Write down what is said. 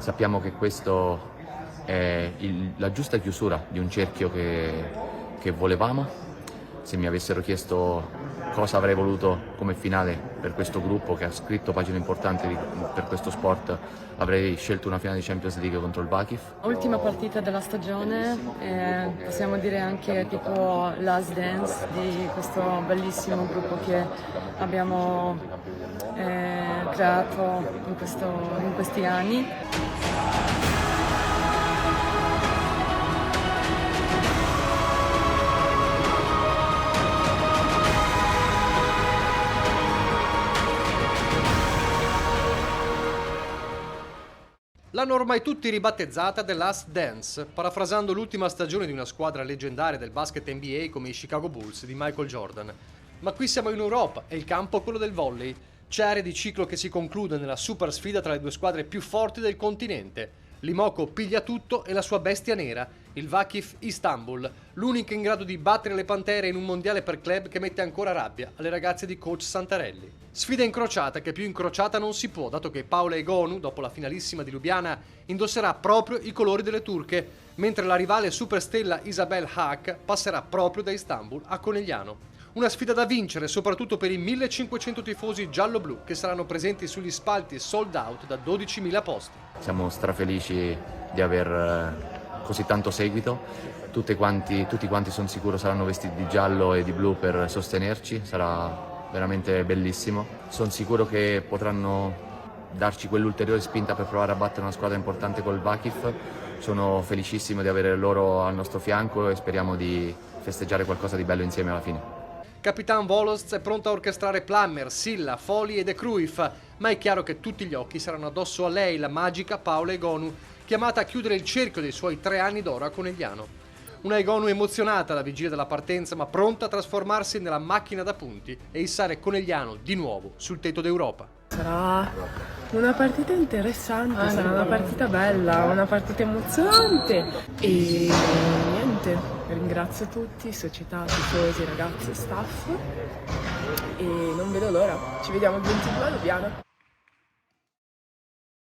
Sappiamo che questo è la giusta chiusura di un cerchio che volevamo. Se mi avessero chiesto cosa avrei voluto come finale per questo gruppo che ha scritto pagine importanti per questo sport, avrei scelto una finale di Champions League contro il Vakif. Ultima partita della stagione, possiamo dire anche tipo last dance di questo bellissimo gruppo che abbiamo creato in questi anni. L'hanno ormai tutti ribattezzata The Last Dance, parafrasando l'ultima stagione di una squadra leggendaria del basket NBA come i Chicago Bulls di Michael Jordan. Ma qui siamo in Europa e il campo è quello del volley. C'è area di ciclo che si conclude nella super sfida tra le due squadre più forti del continente. L'Imoco piglia tutto e la sua bestia nera, il Vakif Istanbul, l'unica in grado di battere le Pantere in un mondiale per club che mette ancora rabbia alle ragazze di coach Santarelli. Sfida incrociata che più incrociata non si può, dato che Paola Egonu, dopo la finalissima di Lubiana, indosserà proprio i colori delle turche, mentre la rivale superstella Isabel Haak passerà proprio da Istanbul a Conegliano. Una sfida da vincere soprattutto per i 1500 tifosi giallo-blu che saranno presenti sugli spalti sold out da 12.000 posti. Siamo strafelici di aver così tanto seguito, tutti quanti sono sicuro saranno vestiti di giallo e di blu per sostenerci, sarà veramente bellissimo. Sono sicuro che potranno darci quell'ulteriore spinta per provare a battere una squadra importante col Vakif. Sono felicissimo di avere loro al nostro fianco e speriamo di festeggiare qualcosa di bello insieme alla fine. Capitan Voloz è pronto a orchestrare Plummer, Silla, Foli e De Cruyff, ma è chiaro che tutti gli occhi saranno addosso a lei, la magica Paola Egonu, chiamata a chiudere il cerchio dei suoi 3 anni d'oro a Conegliano. Una Egonu emozionata alla vigilia della partenza, ma pronta a trasformarsi nella macchina da punti e issare Conegliano di nuovo sul tetto d'Europa. Sarà una partita interessante, sarà una partita bella, una partita emozionante e niente, ringrazio tutti, società, tifosi, ragazzi, staff e non vedo l'ora, ci vediamo il 22 a Lubiana.